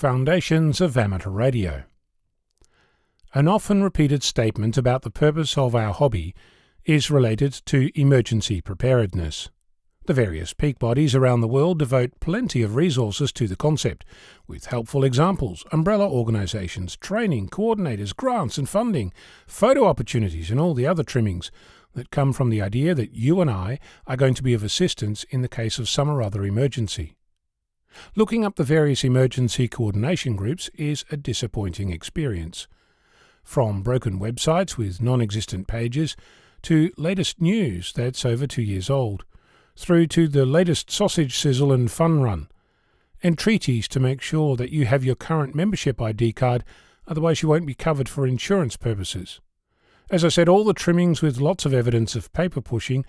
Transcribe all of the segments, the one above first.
Foundations of Amateur Radio. An often repeated statement about the purpose of our hobby is related to emergency preparedness. The various peak bodies around the world devote plenty of resources to the concept, with helpful examples, umbrella organisations, training, coordinators, grants and funding, photo opportunities and all the other trimmings that come from the idea that you and I are going to be of assistance in the case of some or other emergency. Looking up the various emergency coordination groups is a disappointing experience. From broken websites with non-existent pages to latest news that's over 2 years old, through to the latest sausage sizzle and fun run, entreaties to make sure that you have your current membership ID card, otherwise you won't be covered for insurance purposes. As I said, all the trimmings with lots of evidence of paper pushing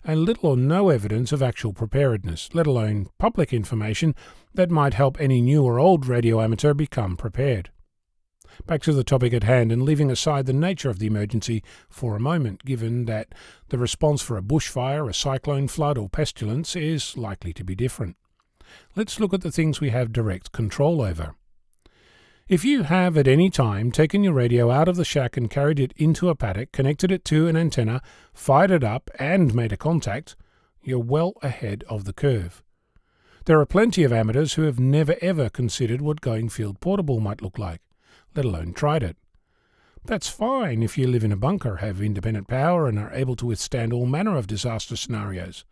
and little or no evidence of actual preparedness, let alone public information that might help any new or old radio amateur become prepared. Back to the topic at hand, and leaving aside the nature of the emergency for a moment, given that the response for a bushfire, a cyclone, flood or pestilence is likely to be different. Let's look at the things we have direct control over. If you have at any time taken your radio out of the shack and carried it into a paddock, connected it to an antenna, fired it up and made a contact, you're well ahead of the curve. There are plenty of amateurs who have never ever considered what going field portable might look like, let alone tried it. That's fine if you live in a bunker, have independent power and are able to withstand all manner of disaster scenarios.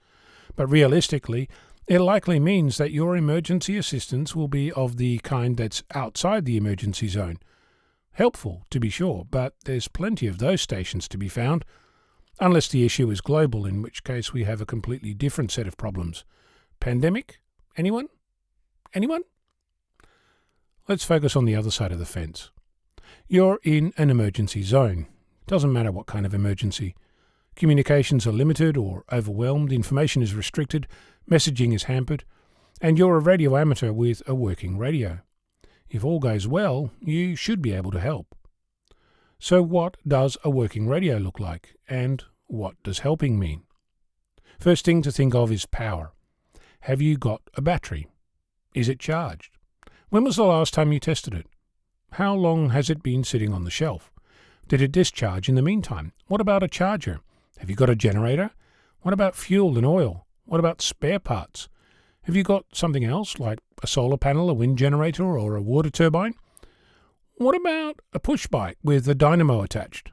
But realistically, it likely means that your emergency assistance will be of the kind that's outside the emergency zone. Helpful, to be sure, but there's plenty of those stations to be found, unless the issue is global, in which case we have a completely different set of problems. Pandemic? Anyone? Anyone? Let's focus on the other side of the fence. You're in an emergency zone. Doesn't matter what kind of emergency. Communications are limited or overwhelmed, information is restricted, messaging is hampered, and you're a radio amateur with a working radio. If all goes well, you should be able to help. So what does a working radio look like, and what does helping mean? First thing to think of is power. Have you got a battery? Is it charged? When was the last time you tested it? How long has it been sitting on the shelf? Did it discharge in the meantime? What about a charger? Have you got a generator? What about fuel and oil? What about spare parts? Have you got something else, like a solar panel, a wind generator, or a water turbine? What about a push bike with a dynamo attached?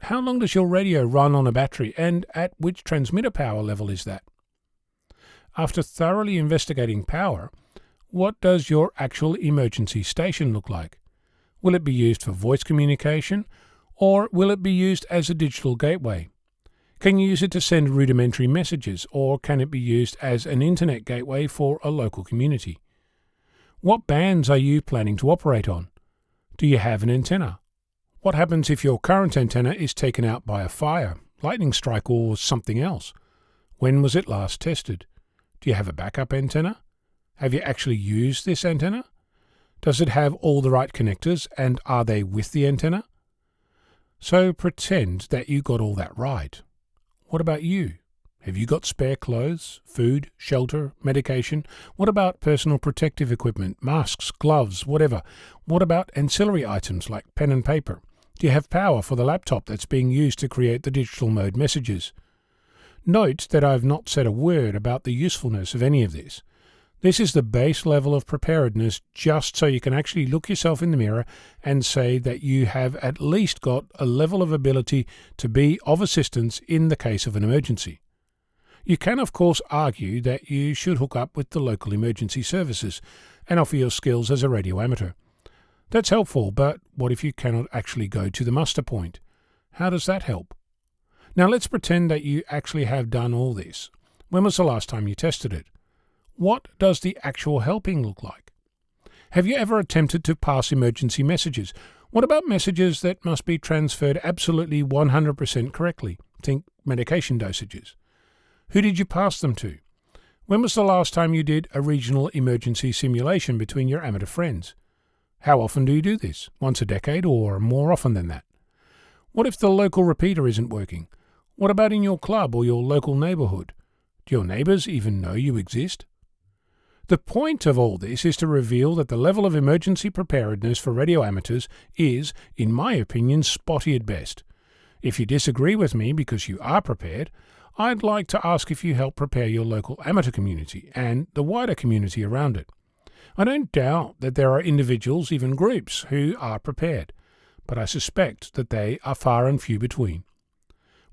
How long does your radio run on a battery, and at which transmitter power level is that? After thoroughly investigating power, what does your actual emergency station look like? Will it be used for voice communication, or will it be used as a digital gateway? Can you use it to send rudimentary messages, or can it be used as an internet gateway for a local community? What bands are you planning to operate on? Do you have an antenna? What happens if your current antenna is taken out by a fire, lightning strike or something else? When was it last tested? Do you have a backup antenna? Have you actually used this antenna? Does it have all the right connectors, and are they with the antenna? So pretend that you got all that right. What about you? Have you got spare clothes, food, shelter, medication? What about personal protective equipment, masks, gloves, whatever? What about ancillary items like pen and paper? Do you have power for the laptop that's being used to create the digital mode messages? Note that I've not said a word about the usefulness of any of this. This is the base level of preparedness, just so you can actually look yourself in the mirror and say that you have at least got a level of ability to be of assistance in the case of an emergency. You can, of course, argue that you should hook up with the local emergency services and offer your skills as a radio amateur. That's helpful, but what if you cannot actually go to the muster point? How does that help? Now let's pretend that you actually have done all this. When was the last time you tested it? What does the actual helping look like? Have you ever attempted to pass emergency messages? What about messages that must be transferred absolutely 100% correctly? Think medication dosages. Who did you pass them to? When was the last time you did a regional emergency simulation between your amateur friends? How often do you do this? Once a decade or more often than that? What if the local repeater isn't working? What about in your club or your local neighbourhood? Do your neighbours even know you exist? The point of all this is to reveal that the level of emergency preparedness for radio amateurs is, in my opinion, spotty at best. If you disagree with me because you are prepared, I'd like to ask if you help prepare your local amateur community and the wider community around it. I don't doubt that there are individuals, even groups, who are prepared, but I suspect that they are far and few between.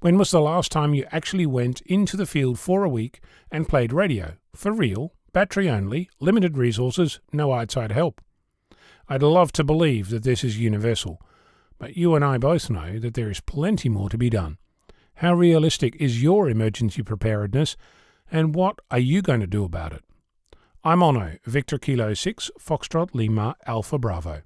When was the last time you actually went into the field for a week and played radio, for real, battery only, limited resources, no outside help? I'd love to believe that this is universal, but you and I both know that there is plenty more to be done. How realistic is your emergency preparedness, and what are you going to do about it? I'm Ono, Victor Kilo 6, Foxtrot Lima Alpha Bravo.